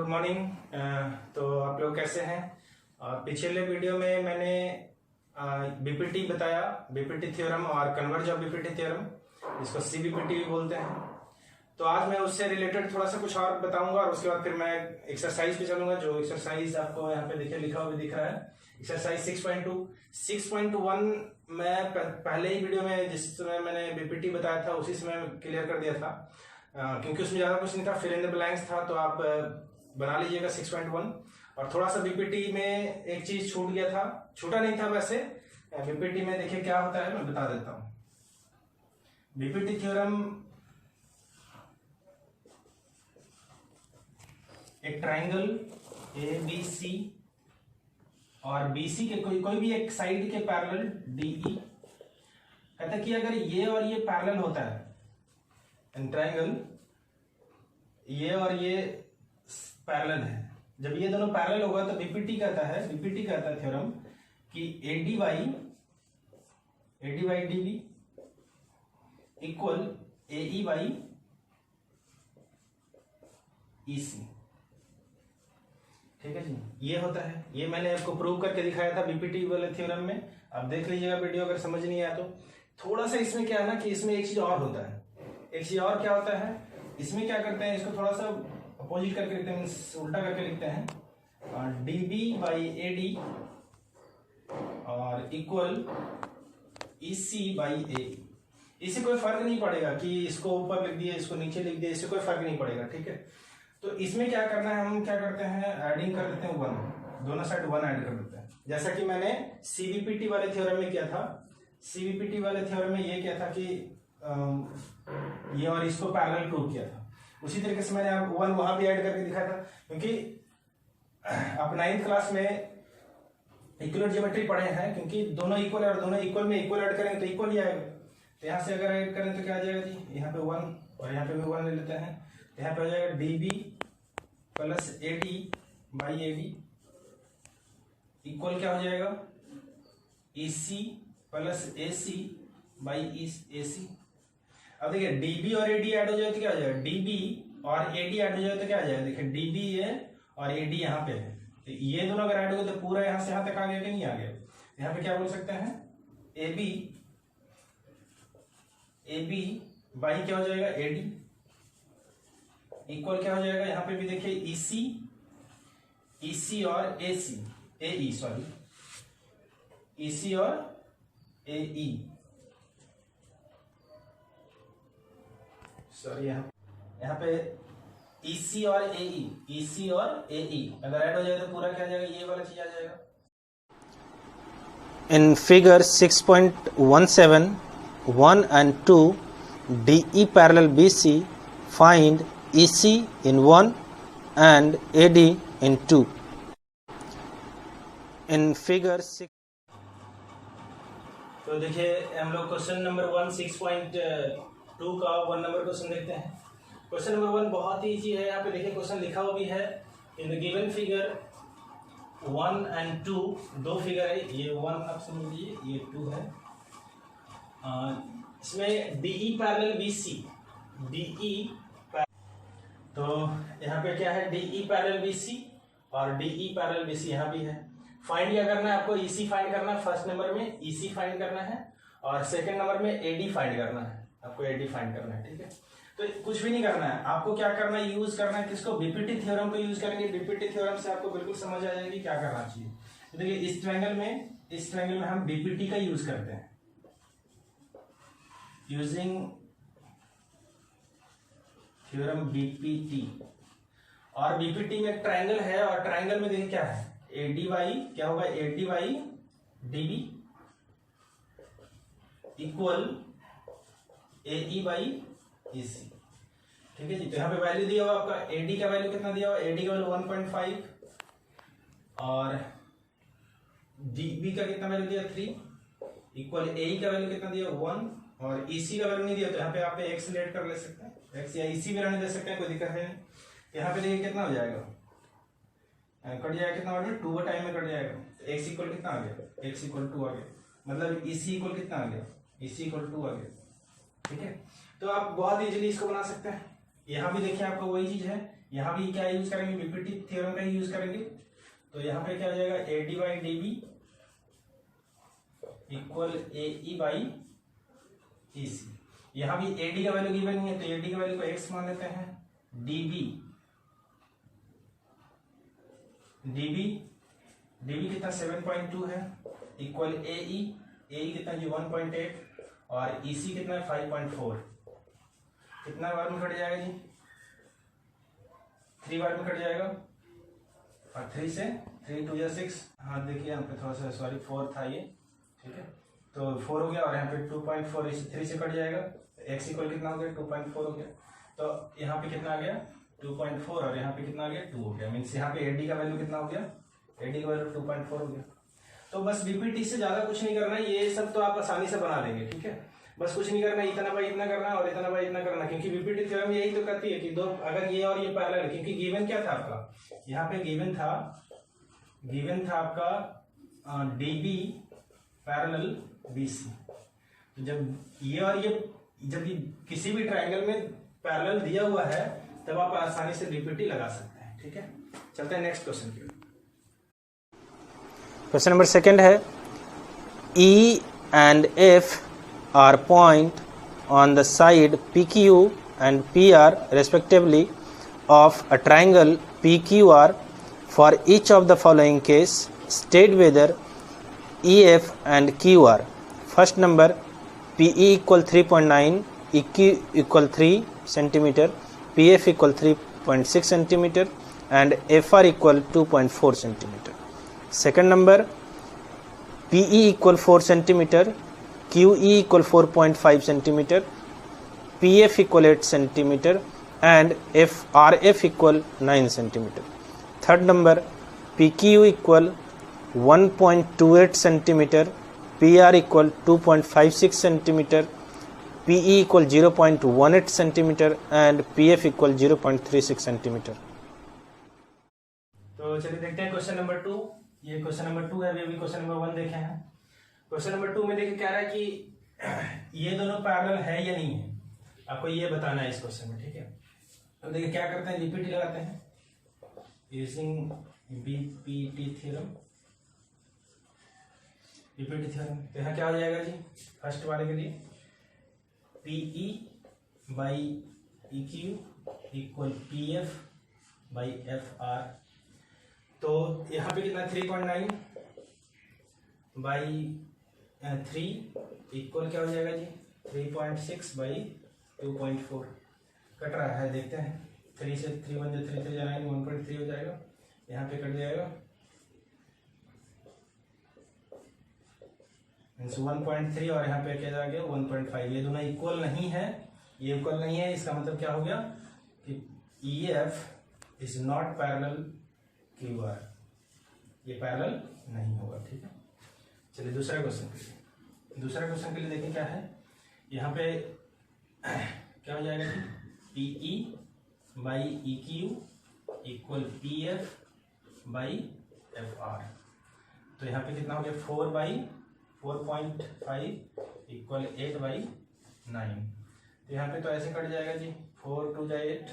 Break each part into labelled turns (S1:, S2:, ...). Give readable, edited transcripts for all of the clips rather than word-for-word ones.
S1: Good morning. तो आप लोग कैसे हैं? पिछले वीडियो में मैंने बीपीटी बताया, बीपीटी थ्योरम और कन्वर्ज ऑफ बीपीटी थ्योरम, जिसको सीबीपीटी भी बोलते हैं। तो आज मैं उससे रिलेटेड थोड़ा सा कुछ और बताऊंगा और उसके बाद फिर मैं एक्सरसाइज पे चलूंगा। जो एक्सरसाइज आपको यहाँ पे लिखा हुआ दिख रहा है, एक्सरसाइज 6.2। 6.1 मैं पहले ही वीडियो में जिस समय मैंने बीपीटी बताया था उसी समय क्लियर कर दिया था, क्योंकि उसमें ज्यादा कुछ नहीं था, फिल इन द ब्लैंक्स था। तो आप बना लीजिएगा 6.1। और थोड़ा सा बीपीटी में एक चीज छूट गया था, छूटा नहीं था वैसे। बीपीटी में देखिए क्या होता है, मैं बता देता हूं। बीपीटी थ्योरम एक ट्राइंगल ए बी सी और बीसी के कोई भी एक साइड के पैरेलल डीई, कहता है कि अगर ये और ये पैरेलल होता है इन ट्राइंगल, ये और ये पैरेलल है, जब ये दोनों पैरेलल होगा तो बीपीटी कहता है थ्योरम कि AD by DB equal AE by EC. ठीक है जी, ये होता है। ये मैंने आपको प्रूव करके दिखाया था बीपीटी वाले थ्योरम में। आप देख लीजिएगा वीडियो, अगर समझ नहीं आया तो। थोड़ा सा इसमें क्या है ना कि इसमें एक चीज और होता है। एक चीज और क्या होता है, इसमें क्या करते हैं, इसको थोड़ा सा अपोजिट करके लिखते हैं, उल्टा करके लिखते हैं। डीबी बाई एडी और इक्वल ईसी बाई ए। इससे कोई फर्क नहीं पड़ेगा कि इसको ऊपर लिख दिया, इसको नीचे लिख दिया, इससे कोई फर्क नहीं पड़ेगा। ठीक है, तो इसमें क्या करना है, हम क्या करते हैं, एडिंग कर देते हैं 1, दोनों साइड 1 ऐड कर देते हैं, जैसा कि मैंने सीबीपीटी वाले थ्योरम में किया था। सीबीपीटी वाले थ्योरम में ये क्या था कि ये और इसको पैरेलल प्रूव किया था। उसी तरीके से मैंने 1 वहां भी ऐड करके दिखाया था, क्योंकि आप 9th क्लास में इक्वल ज्योमेट्री पढ़े हैं, क्योंकि दोनों इक्वल है और दोनों इक्वल में इक्वल ऐड करेंगे तो इक्वल ही आएगा। तो यहाँ से अगर ऐड करें तो क्या आ जाएगा जी, यहाँ पे 1 और यहाँ पे भी 1 ले लेते हैं, यहाँ पे हो जाएगा DB plus AD by AD equal क्या हो जाएगा, EC plus AC by AC. अब देखिए डीबी और एडी ऐड हो जाए तो क्या हो जाएगा, डीबी और एडी ऐड हो जाए तो क्या आ जाएगा, देखिए डीबी है और एडी यहाँ पे है, तो ये दोनों अगर ऐड हो गए तो पूरा यहाँ से यहाँ तक आ गया कि नहीं आ गया। यहाँ पे क्या बोल सकते हैं, एबी बाई क्या हो जाएगा, एडी इक्वल क्या हो जाएगा, यहाँ पे भी देखिए ईसी और एई सॉरी, ईसी और एई सॉरी, यहाँ पे ईसी और एई अगर ऐड हो जाए तो पूरा क्या आ जाएगा, ये वाला चीज आ जाएगा।
S2: In figure 6.17, 1 and 2 DE parallel BC, find EC in 1 and AD in 2. In figure 6,
S1: तो देखिए हम लोग क्वेश्चन नंबर 1 6.2 का 1 नंबर क्वेश्चन देखते हैं। क्वेश्चन नंबर 1 बहुत ही इजी है। यहाँ पे देखिए क्वेश्चन लिखा हुआ भी है, in the given figure 1 and 2, दो फिगर है, ये 1 आप समझ लीजिए, ये 2 है। इसमें डीई पैरेलल बीसी, तो यहाँ पे क्या है, डीई पैरेलल बीसी और डीई पैरेलल बीसी यहाँ भी है। फाइंड क्या करना है आपको, ईसी फाइंड करना है। फर्स्ट नंबर में ईसी फाइंड करना है और सेकंड नंबर में एडी फाइंड करना है, आपको एडी फाइंड करना है। ठीक है, तो कुछ भी नहीं करना है आपको, क्या करना है, यूज करना है किसको, बीपीटी थ्योरम को यूज करेंगे। बीपीटी थ्योरम से आपको बिल्कुल समझ आ जाएगी क्या करना चाहिए। तो देखिए इस ट्रायंगल में हम बीपीटी का यूज करते हैं, यूजिंग थ्योरम बीपीटी। और बीपीटी में एक ट्रायंगल है और ट्रायंगल में देखिए क्या है, एडी बाई क्या होगा, AD by DB equal AE by EC. ठीक है जी, तो यहाँ पे वैल्यू दिया हुआ आपका, एडी का वैल्यू कितना दिया हुआ, एडी का वैल्यू 1.5 और डीबी का कितना वैल्यू दिया 3 इक्वल एई का वैल्यू कितना दिया 1 और ईसी का वैल्यू नहीं दिया, तो यहाँ पे आप एक्स लेट कर ले सकते हैं, एक्स या ईसी भी रहने दे सकते हैं, कोई दिक्कत है नहीं। यहाँ पे देखिए कितना हो जाएगा, कट जाएगा कितना हो गया, 2 टाइम में कट जाएगा। एक्स इक्वल कितना आ गया, एक्स इक्वल 2 आ गया, मतलब ईसी इक्वल कितना आ गया, ईसी इक्वल 2 आ गया। ठीक है, तो आप बहुत इजीली इसको बना सकते हैं। यहाँ भी देखिए आपको वही चीज है, यहाँ भी क्या यूज करेंगे, बीपीटी थ्योरम का ही यूज करेंगे। तो यहाँ पे क्या हो जाएगा, AD by DB equal A by E C. यहाँ भी एडी का वैल्यू गिवन नहीं है, तो एडी का वैल्यू को एक्स मान लेते हैं, डीबी कितना 7.2 है इक्वल ए कितना जी 1.8 और ईसी कितना है 5.4। कितना बार में कट जाएगा जी, 3 बार में कट जाएगा, और 3 से 3 2 या 6। हाँ देखिए यहाँ पे थोड़ा सा सॉरी 4 था ये, ठीक है, तो 4 हो गया, और यहाँ पे 2.4 इसे 3 से कट जाएगा, एक्स इक्वल कितना हो गया 2.4 हो गया। तो यहाँ पे कितना आ गया 2.4 और यहाँ पे कितना आ गया 2 हो गया। मीन्स यहाँ पे एडी का वैल्यू कितना हो गया, एडी का वैल्यू 2.4 हो गया। तो बस बीपीटी से ज्यादा कुछ नहीं करना है, ये सब तो आप आसानी से बना लेंगे, ठीक है। बस कुछ नहीं करना, इतना बाई इतना करना और इतना बाई इतना करना, क्योंकि बीपीटी थ्योरम यही तो कहती है कि दो अगर ये और ये पैरेलल है, क्योंकि गिवन क्या था आपका, यहाँ पे गिवन था आपका डीबी पैरेलल बीसी। तो जब ये और ये जब किसी भी ट्रायंगल में पैरेलल दिया हुआ है तब आप आसानी से बीपीटी लगा सकते हैं, ठीक है। चलते हैं नेक्स्ट क्वेश्चन की।
S2: क्वेश्चन नंबर सेकंड है, E and F are point on the side PQ and PR respectively of a triangle PQR. For each of the following case, state whether EF and QR. First number, PE equal 3.9, EQ equal 3 centimeter, PF equal 3.6 centimeter and FR equal 2.4 centimeter. Second number, PE equal 4 centimeter, QE equal 4.5 centimeter, PF equal 8 centimeter and RF equal 9 centimeter. Third number, PQ equal 1.28 centimeter, PR equal 2.56 centimeter, PE equal 0.18 centimeter and PF equal 0.36 centimeter.
S1: तो चलिए देखते हैं question number 2। ये question number 2 है, अभी question number 1 देखे हैं। Question number 2 में देखिए क्या रहा है कि ये दोनों पैरेलल है या नहीं है, आपको ये बताना है इस क्वेश्चन में, ठीक है। तो देखिए क्या करते हैं, बीपीटी लगाते हैं यूजिंग बीपीटी थ्योरम। तो यहाँ क्या हो जाएगा जी, फर्स्ट वाले के लिए PE by E Q equal P F by F R. तो यहाँ पे कितना 3.9 बाई 3 इक्वल क्या हो जाएगा जी 3.6 बाई 2.4। कट रहा है, देखते हैं। 3 से 3 1 3 3 9 1.3 हो जाएगा, यहाँ पे कट जाएगा 1.3 और यहाँ पे क्या आ गया 1.5। ये दोनों इक्वल नहीं है, ये इक्वल नहीं है, इसका मतलब क्या हो गया कि EF is not parallel QR, ये पैरेलल नहीं होगा, ठीक है। चलिए दूसरा क्वेश्चन के लिए देखिए क्या है। यहाँ पे क्या हो जाएगा जी PE by EQ equal PF by FR। तो यहाँ पे कितना हो गया 4 बाई 4.5 इक्वल 8 बाई 9। तो यहाँ पे तो ऐसे कट जाएगा जी 4 2 जा 8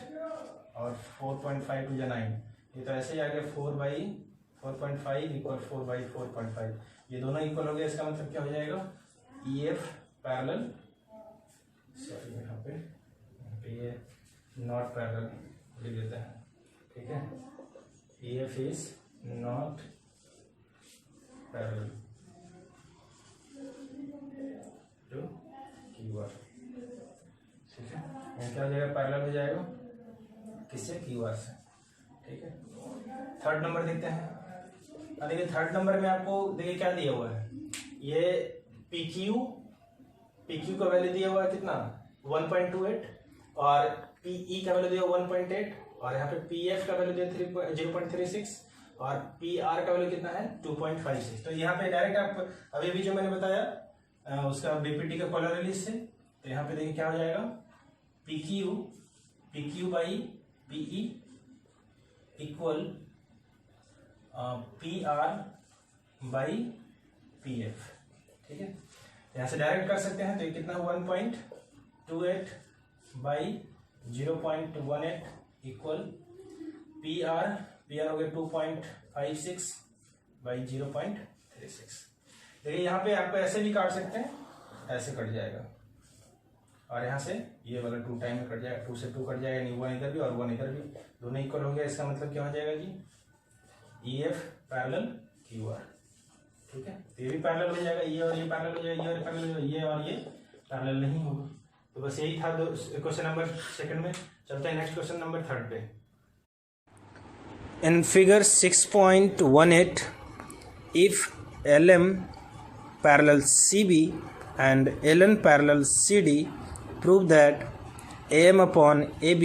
S1: और 4.5 2 जा 9। ये तो ऐसे ही आ गया 4 बाई 4.5 इक्वल 4 बाई 4.5। ये दोनों इक्वल हो गया, इसका मतलब क्या हो जाएगा EF पैरेलल, सॉरी यहाँ पे ये नॉट पैरेलल लिख देते हैं, ठीक है। EF is not parallel to QR, ठीक है। यहाँ क्या हो जाएगा पैरेलल हो जाएगा किससे QR से, ठीक है। थर्ड नंबर देखते हैं। देखिए थर्ड नंबर में आपको देखिए क्या दिया हुआ है, ये PQ का वैल्यू दिया हुआ है कितना 1.28 और PE का वैल्यू दिया 1.8 और यहाँ पे PF का वैल्यू दिया 0.36 और PR का वैल्यू कितना है 2.56। तो यहाँ पे डायरेक्ट आप अभी भी जो मैंने बताया उसका बीपीटी का कॉलर रिलीज से, तो यहाँ पे देखिए क्या हो जाएगा PQ by PE equal PR by PF, ठीक है। यहाँ से डायरेक्ट कर सकते हैं, तो ये कितना 1.28 बाई 0.18 इक्वल पी आर हो गया 2.56 बाई 0.36। देखिए यहाँ पे आप ऐसे भी काट सकते हैं, ऐसे कट जाएगा, और यहाँ से ये वाला 2 टाइम में कट जाएगा, 2 से 2 कट जाएगा, यानी 1 इधर भी और 1 इधर भी, दोनों इक्वल हो गया। इसका मतलब क्या हो जाएगा जी, EF पैरेलल QR। ठीक है, तो ये भी पैरेलल हो जाएगा, ये और ये पैरेलल हो जाएगा, ये और पैरेलल हो जाएगा, ये और ये पैरेलल नहीं होगा। तो बस यही था क्वेश्चन नंबर सेकंड में। चलते हैं नेक्स्ट क्वेश्चन नंबर थर्ड पे।
S2: In figure 6.18, if LM parallel CB and LN parallel CD, prove that AM upon AB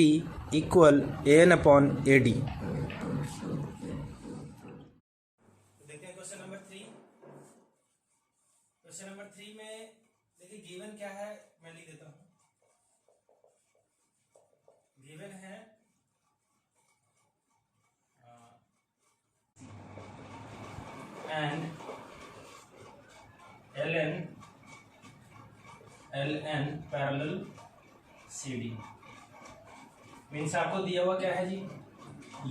S2: equal AN upon AD.
S1: देखते हैं क्वेश्चन नंबर 3। क्वेश्चन नंबर 3 में देखिए गिवन क्या है, मैं लिख देता हूं। गिवन है and LN parallel CD। Means आपको दिया हुआ क्या है जी,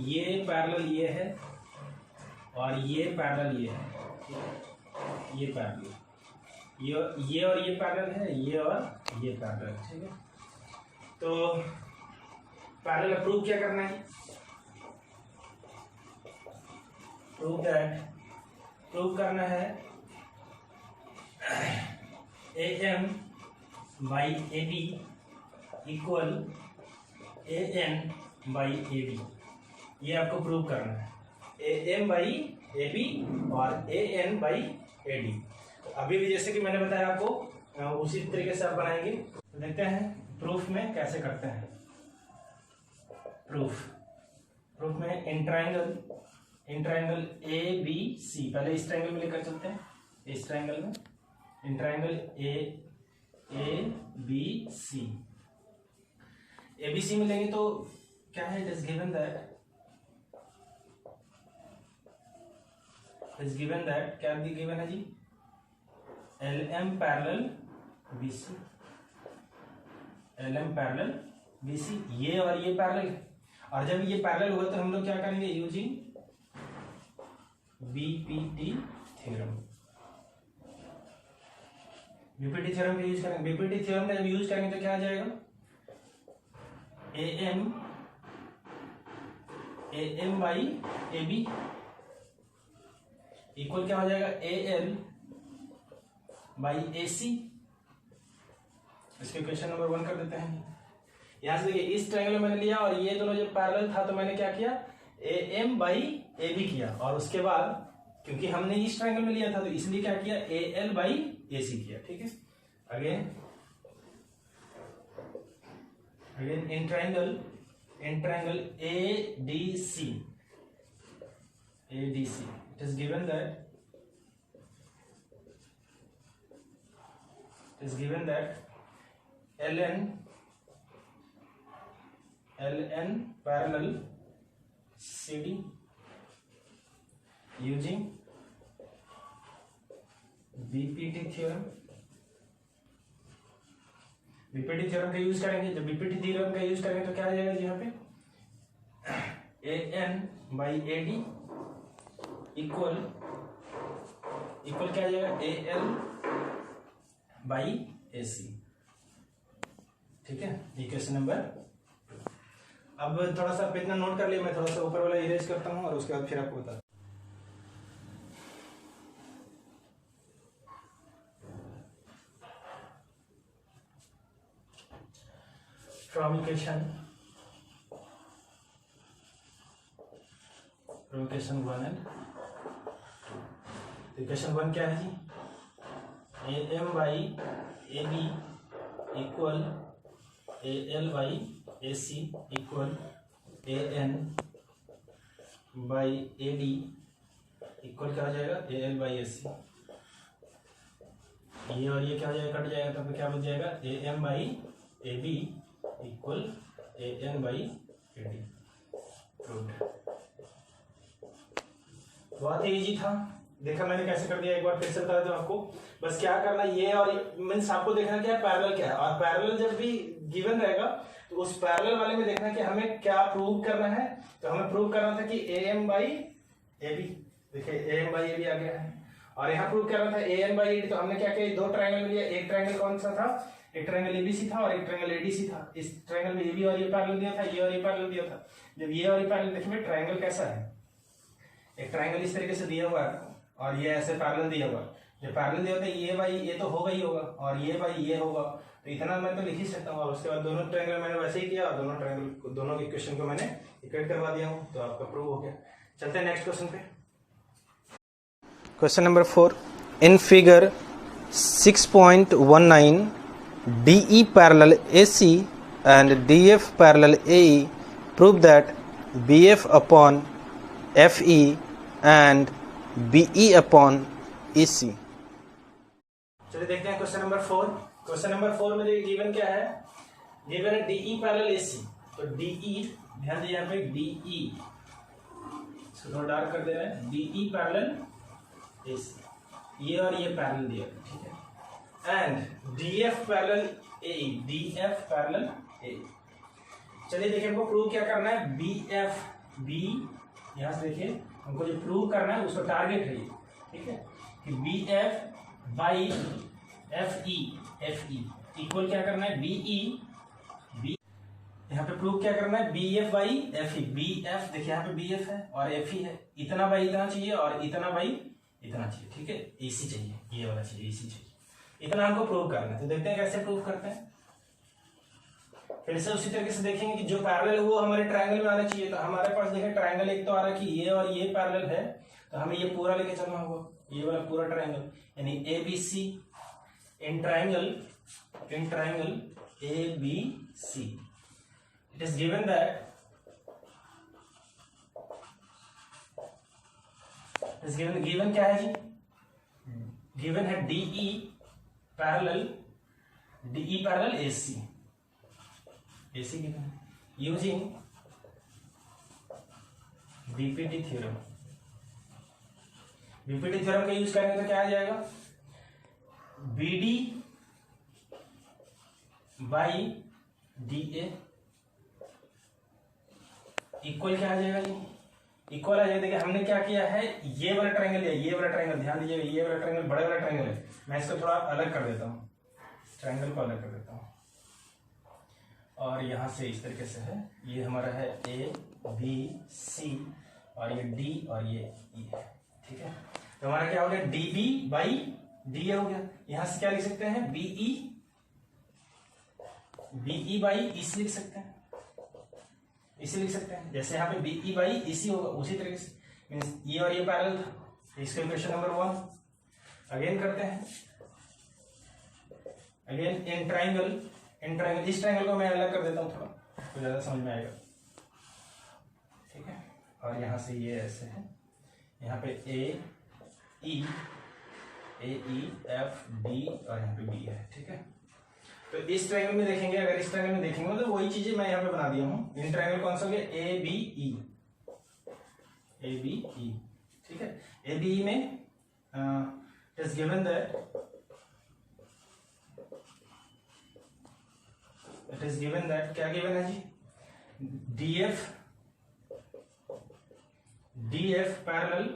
S1: ये पैरेलल ये है और ये पैरेलल ये है, ये पैरेलल, ये और ये पैरेलल है, ये और ये पैरेलल। ठीक है, तो पैरेलल प्रूव क्या करना है, प्रूव करना है AM by AB equal AN by AB। ये आपको प्रूव करना है, AM बाई AB और AN बाई AD। अभी भी जैसे कि मैंने बताया आपको, उसी तरीके से आप बनाएंगे। तो देखते हैं प्रूफ में कैसे करते हैं। प्रूफ में इन ट्राइंगल ABC, पहले इस ट्राइंगल में लेकर चलते हैं, इस ट्राइंगल में इन ट्राइंगल ABC में लेंगे तो क्या है, इट इज गिवन दैट क्या गिवन है जी, LM पैरेलल BC, ये और ये पैरेलल है, और जब ये पैरेलल हुआ तो हम लोग क्या करेंगे, यूजिंग BPT थ्योरम का यूज करेंगे। BPT थ्योरम का जब यूज करेंगे तो क्या आ जाएगा, AM बाई AB इक्वल क्या हो जाएगा, AL बाई AC। इसके क्वेश्चन नंबर 1 कर देते हैं। यहां से देखिए इस ट्रायंगल में मैंने लिया और ये दोनों जब पैरेलल था तो मैंने क्या किया, AM बाई AB किया, और उसके बाद क्योंकि हमने इस ट्रायंगल में लिया था तो इसलिए क्या किया, AL बाई AC किया। ठीक है, again in triangle ADC it is given that LN parallel CD using BPT theorem का यूज करेंगे। जब BPT थ्योरम का यूज करेंगे तो क्या आ जाएगा जी, यहाँ पे AN बाई AD इक्वल क्या आ जाएगा, AL बाई AC। ठीक है, इक्वेशन नंबर। अब थोड़ा सा इतना नोट कर लिया, मैं थोड़ा सा ऊपर वाला इरेज करता हूँ और उसके बाद फिर आपको बता। फ्रॉम इक्वेशन 1 एंड इक्वेशन 1 क्या है जी, AM by AB equal AL by AC equal AN by AD equal क्या हो जाएगा, AL बाई AC। ये और ये क्या हो जाएगा, कट जाएगा, तब क्या बच जाएगा, AM by AB equal AN by AD। बहुत ही इजी था, देखा मैंने कैसे कर दिया, एक बार फिर से बता दूं आपको। बस क्या करना, ये और मीन्स आपको देखना क्या है, पैरेलल क्या है, और पैरेलल जब भी गिवन रहेगा तो उस पैरेलल वाले में देखना कि हमें क्या प्रूव करना है। तो हमें प्रूव करना था कि AM बाई AB, देखिए AM बाई AB आ गया है, और यहाँ प्रूव करना था AN बाई AD। तो हमने क्या किया, दो ट्राइंगल लिया, एक ट्राइंगल कौन सा था, एक ट्राइंगल ABC था और एक ट्राइंगल ADC था। इस ट्राइंगल में AB और ये पैरेलल दिया था, ये और ये पैरेलल दिया था। जब ये और ये पैरेलल देखेंगे ट्राइंगल कैसा है, एक ट्राइंगल इस तरीके से दिया हुआ है और ये ऐसे पैरेलल दिया हुआ है। जब पैरेलल दिया होता है ये बाई ये तो होगा ही होगा और ये बाई ये होगा, तो इतना मैं तो लिख ही सकता हूँ। और उसके बाद दोनों ट्रायंगल मैंने वैसे ही किया और दोनों ट्रायंगल दोनों इक्वेशन को मैंने इक्वेट करवा दिया हूँ, तो आपका प्रूव हो गया। चलते हैं नेक्स्ट क्वेश्चन पे।
S2: Question number 4. In figure 6.19, DE parallel AC and DF parallel AE prove that BF upon FE and BE upon EC.
S1: चलिए देखते हैं क्वेश्चन नंबर 4। क्वेश्चन नंबर 4 में देखिए गिवन क्या है, गिवन है DE पैरेलल AC। तो DE, ध्यान दीजिए यहाँ पे DE, इसको थोड़ा डार्क कर दे रहे हैं, DE पैरेलल AC, ये और ये पैरेलल दिया, ठीक है। And DF parallel AE, DF parallel AE। चलिए देखिए हमको प्रूव क्या करना है, BF, B, यहाँ से देखिए हमको जो प्रूव करना है उसका टारगेट है ये, ठीक है, कि BF by FE, FE equal क्या करना है, BE, B, यहाँ पे प्रूव क्या करना है, BF बाई FE। BF देखिए यहाँ पे BF है और FE है, इतना बाई इतना चाहिए और इतना बाई इतना चाहिए, ठीक है। AC चाहिए, ये वाला चाहिए, AC चाहिए, इतना हमको प्रूव करना है। तो देखते हैं कैसे प्रूव करते हैं। फिर से उसी तरीके से देखेंगे कि जो पैरेलल है वो हमारे ट्रायंगल में आना चाहिए। तो हमारे पास देखिए ट्रायंगल एक तो आ रहा है कि ये और ये पैरेलल है, तो हमें ये पूरा लेके चलना होगा, ये वाला पूरा ट्रायंगल, यानी ABC in triangle ABC। It is given that given क्या है जी, गिवन है DE पैरेलल AC, AC गिवन है using BPT theorem. BPT theorem का यूज करेंगे तो क्या आ जाएगा, BD बाई DA इक्वल क्या आ जाएगा जी, इक्वल आ जाएगा। देखिए हमने क्या किया है, ये वाला ट्रायंगल लिया, ये वाला ट्रायंगल, ध्यान दीजिए ये वाला ट्रायंगल बड़ा वाला ट्रायंगल है, मैं इसको थोड़ा अलग कर देता हूँ, ट्रायंगल को अलग कर देता हूँ, और यहाँ से इस तरीके से है, ये हमारा है ABC और ये D और ये E है, ठीक है। तो हमारा क्या हो गया, DB बाई DA हो गया। यहाँ से क्या लिख सकते हैं, BE बाई EC लिख सकते हैं, इसे लिख सकते हैं। जैसे यहाँ पे BE बाई EC होगा उसी तरीके से, मीन्स ये और ये पैरेलल था, इसका इक्वेशन नंबर 1 अगेन करते हैं। अगेन इन ट्रायंगल इस ट्रायंगल को मैं अलग कर देता हूँ थोड़ा, तो ज्यादा समझ में आएगा, ठीक है। और यहाँ से ये ऐसे है, यहाँ पे AE F D और यहाँ पे B है, ठीक है। तो इस ट्रायंगल में देखेंगे, अगर इस ट्रायंगल में देखेंगे तो वही चीजें मैं यहाँ पे बना दिया हूँ। इन ट्रायंगल कौन सा हो गया, ABE, ठीक है। ABE में इट इज गिवन दैट क्या गिवन है जी, DF पैरेलल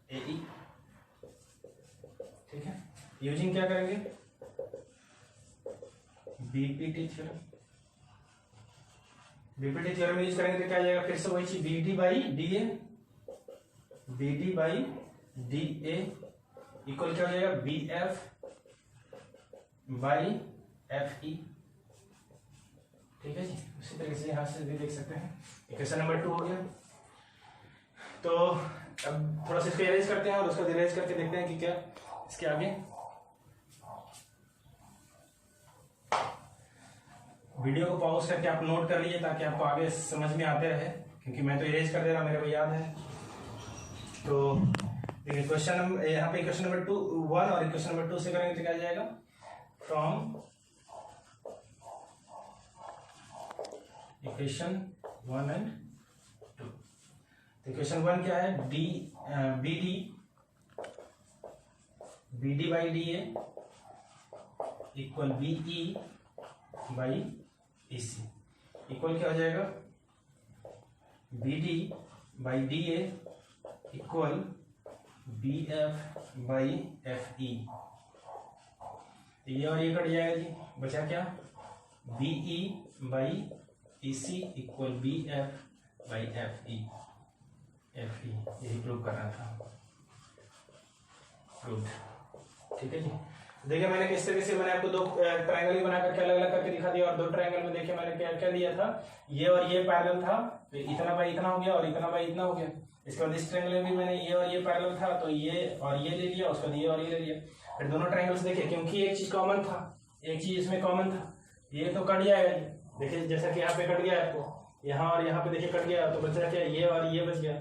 S1: AE, ठीक है। यूजिंग क्या करेंगे, BPT थ्योरम यूज करेंगे तो क्या आ जाएगा, फिर से वही चीज, BD बाई DA इक्वल क्या हो जाएगा, BF बाई FE, ठीक है जी। उसी तरीके से यहां से भी देख सकते हैं, इक्वेशन नंबर 2 हो गया। तो अब थोड़ा सा इसको इरेज करते हैं और उसको इरेज करके देखते हैं कि क्या इसके आगे। वीडियो को पॉज करके आप नोट कर लीजिए ताकि आपको आगे समझ में आते रहे, क्योंकि मैं तो इरेज कर दे रहा, मेरे को याद है। तो देखिए क्वेश्चन नंबर, यहाँ पे क्वेश्चन नंबर 1 और क्वेश्चन नंबर 2 से करेंगे तो क्या आ जाएगा, फ्रॉम इक्वेशन 1 एंड 2। तो इक्वेशन 1 क्या है, BD by DA equal BE by EC equal क्या हो जाएगा, BD by DA equal BF by FE। ये और ये कट जाएगा जी, बचा क्या, BE by EC equal BF by FE। यही प्रूव करना था, प्रूव। ठीक है जी। देखिए मैंने किस तरीके से, मैंने आपको दो ट्रायंगल ही बना करके अलग अलग करके दिखा दिया, और दो ट्रायंगल में देखिए मैंने क्या क्या दिया था, ये और ये पैरेलल था, तो इतना बाई इतना हो गया और इतना बाई इतना हो गया। इसके बाद इस ट्रायंगल में भी मैंने ये और ये पैरेलल था, तो ये और ये ले लिया, उसके बाद ये और ये ले लिया। फिर दोनों ट्रायंगल्स देखिए, क्योंकि एक चीज कॉमन था, एक चीज इसमें कॉमन था, ये तो कट जाएगा। देखिए जैसा कि यहाँ पे कट गया आपको, यहाँ और यहाँ पे देखिए कट गया, तो बचा क्या, ये और ये बच गया,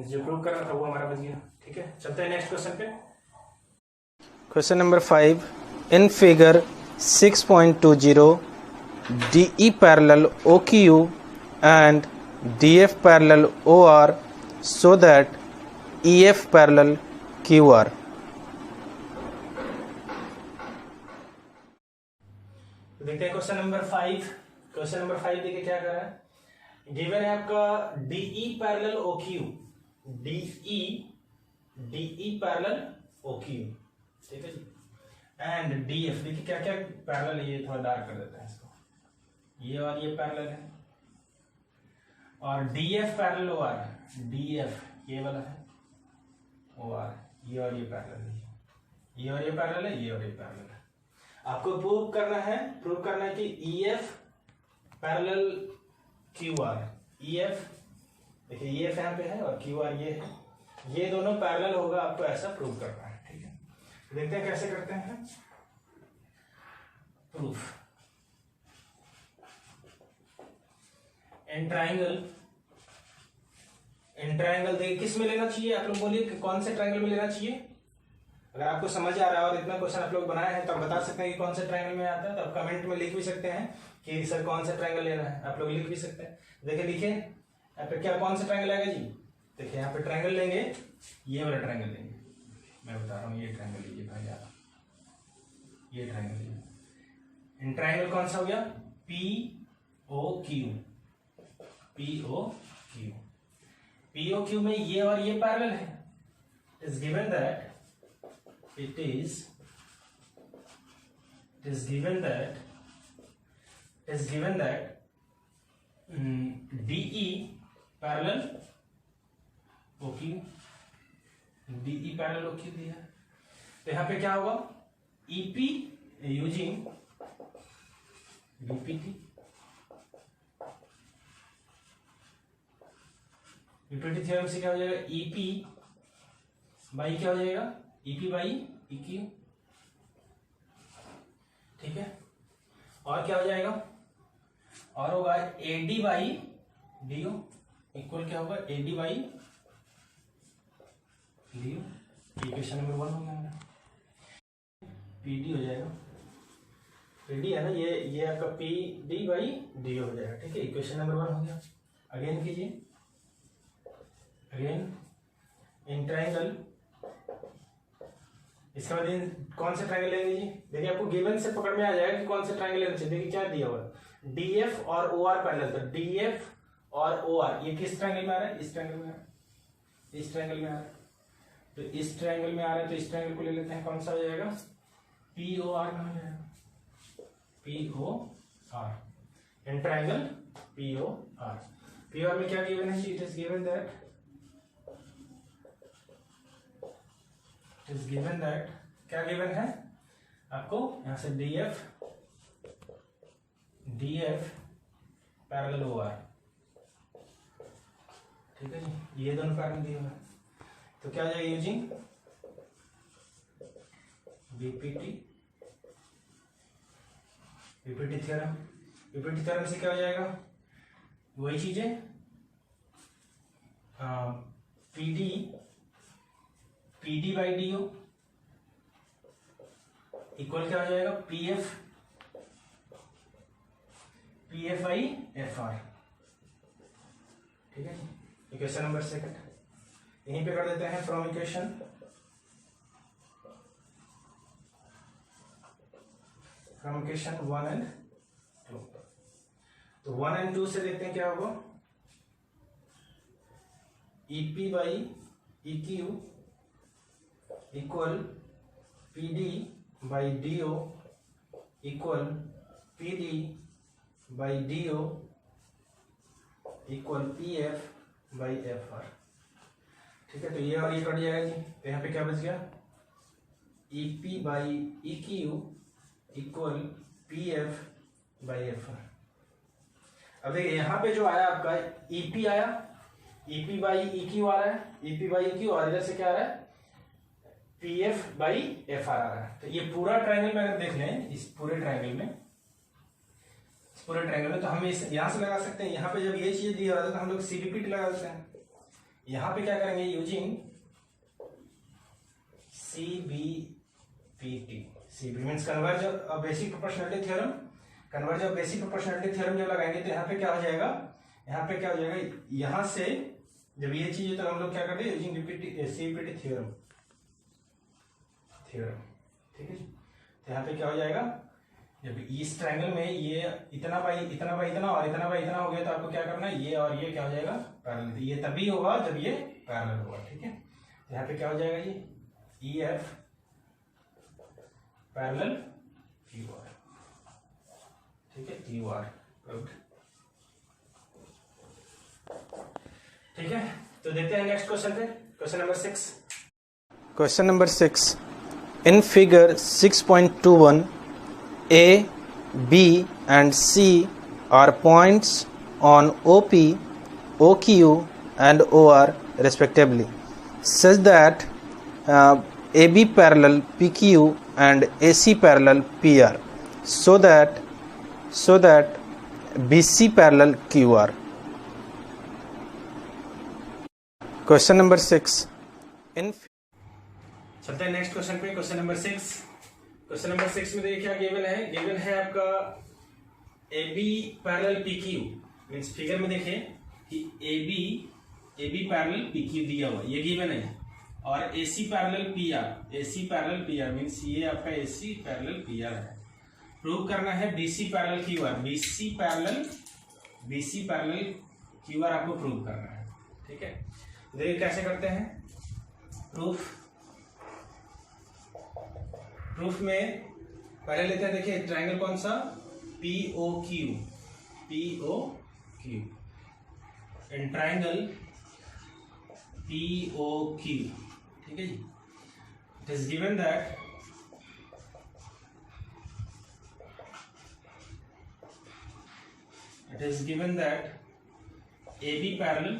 S1: जो प्रूव करना था वो हमारा बच गया। ठीक है, चलते हैं नेक्स्ट क्वेश्चन पे।
S2: Question number 5. In figure 6.20, DE parallel OQ and DF parallel OR so that EF parallel QR.
S1: देखते हैं क्वेश्चन नंबर 5। क्वेश्चन नंबर 5 देखिए क्या कर रहा है, गिवन है आपका DE parallel OQ, DE parallel OQ, ठीक है जी, एंड DF। देखिए क्या क्या पैरेलल है, ये थोड़ा डार्क कर देते हैं इसको, ये और ये पैरेलल है, और DF पैरेलल OR, DF ये वाला है, OR ये और ये पैरेलल है, ये और ये पैरेलल है, ये और ये पैरेलल है। आपको प्रूव करना है कि EF पैरेलल QR, EF देखिए EF यहाँ पे है और QR ये है, ये दोनों पैरेलल होगा, आपको ऐसा प्रूव करना है। ठीक है, देखते हैं कैसे करते हैं प्रूफ। इन ट्राइंगल देखिए किस में लेना चाहिए, आप लोग बोलिए कि कौन से ट्राइंगल में लेना चाहिए। अगर आपको समझ आ रहा है और इतना क्वेश्चन आप लोग बनाए हैं तो आप बता सकते हैं कि कौन से ट्राइंगल में आता है, तो आप कमेंट में लिख भी सकते हैं कि सर कौन सा ट्राइंगल लेना है, आप लोग लिख भी सकते हैं। देखिए लिखिए यहाँ पे क्या कौन सा ट्राइंगल आएगा जी, देखिए यहाँ पे ट्राइंगल लेंगे, ये वाला ट्राइंगल लेंगे, मैं बता रहा हूँ, ये ट्राइंगल लीजिए भाई आप, ये ट्राइंगल लीजिए। इन ट्राइंगल कौन सा हो गया, POQ में ये और ये पैरेलल है। It is given that DE parallel OQ, DE parallel OQ दिया है, तो यहाँ पे क्या होगा, EP यूजिंग BPT थ्योरम से क्या हो जाएगा, EP बाई क्या हो जाएगा, EP बाई EQ। ठीक है, और क्या हो जाएगा, और होगा AD बाई DO इक्वल क्या होगा, AD by DO। Equation number 1 हो गया, PD हो जाएगा, PD है ना, ये आपका PD बाई DO हो जाएगा। ठीक है, इक्वेशन नंबर 1 हो गया। अगेन कीजिए, अगेन इन ट्राइंगल, इसके बाद कौन से ट्राइंगल लेंगे जी, देखिए आपको गिवन से पकड़ में आ जाएगा कि कौन से ट्राइंगल लेना चाहिए। देखिए क्या दिया हुआ है, DF और OR पैरेलल, तो DF और OR ये किस ट्राइंगल में आ रहा है, इस ट्राइंगल में आ रहा है, इस ट्राइंगल में आ रहा है, तो इस ट्राइंगल में आ रहा है, तो इस ट्राइंगल को ले लेते हैं, कौन सा हो जाएगा, POR में हो जाएगा, POR इन ट्राइंगल POR में क्या गिवन है, इट इज गिवन दैट क्या गिवन है आपको, यहां से DF पैरेलल OR। ठीक है जी, ये दोनों पैरेलल दिए हुए हैं, तो क्या हो जाएगा, यूजिंग BPT थ्योरम से क्या हो जाएगा, वही चीजें, PD बाई DO इक्वल क्या हो जाएगा, PF बाई FR। ठीक है जी, इक्वेशन नंबर 2 यहीं पे कर देते हैं, फ्रॉम इक्वेशन 1 and 2। तो 1 एंड 2 से देखते हैं क्या होगा। EP by EQ equal PD by DO equal PD by DO equal PF by FR। ठीक है, तो ये और ये कट जाएगा जी, तो यहाँ पे क्या बच गया, EP by EQ equal PF by FR। अब देखिए यहाँ पे जो आया आपका EP आया, EP बाई EQ आ रहा है, EP बाई EQ, और इधर से क्या आ रहा है, PF बाई FR आ रहा है। तो ये पूरा ट्रायंगल में अगर देख लें, इस पूरे ट्रायंगल में तो हम इस यहां से लगा सकते हैं। यहाँ पे जब ये चीज दिया रहता है तो हम लोग CVPT लगा देते हैं। यहाँ पे क्या करेंगे, using CVPT, CVPT means converse of basic proportionality theorem. Converse of basic proportionality theorem जब लगाएंगे तो यहाँ पे क्या हो जाएगा, यहाँ से जब ये चीज है तो हम लोग क्या करते हैं, यूजिंग CVPT थ्योरम। ठीक है, तो यहाँ पे क्या हो जाएगा, जब इस ट्रायंगल में ये इतना बाई इतना बाई इतना और इतना बाई इतना हो गया तो आपको क्या करना है, ये और ये क्या हो जाएगा, पैरेलल। तो ये तभी होगा जब ये पैरेलल होगा। ठीक है, तो यहाँ पे क्या हो जाएगा, ये EF पैरेलल QR। ठीक है, QR प्रूव्ड। ठीक है, तो देखते हैं नेक्स्ट क्वेश्चन पे, question number 6।
S2: Question number 6. In figure 6.21, A, B and C are points on OP, OQ and OR respectively, such that AB parallel PQ and AC parallel PR, so that BC parallel QR. Question number 6. In
S1: चलते हैं next question पे, question number 6। Question number 6 में देखिए क्या given है आपका AB parallel PQ। Means figure में देखिए कि AB पैरेलल PQ दिया हुआ, ये गिवन है। और AC पैरेलल PR मींस ये आपका AC पैरेलल PR है। प्रूव करना है BC parallel QR, BC parallel QR आपको प्रूव करना है। ठीक है, देखिए कैसे करते हैं प्रूफ में पहले लेते हैं, देखिए ट्रायंगल कौन सा, POQ इन ट्रायंगल POQ। ठीक है जी, it is given that AB parallel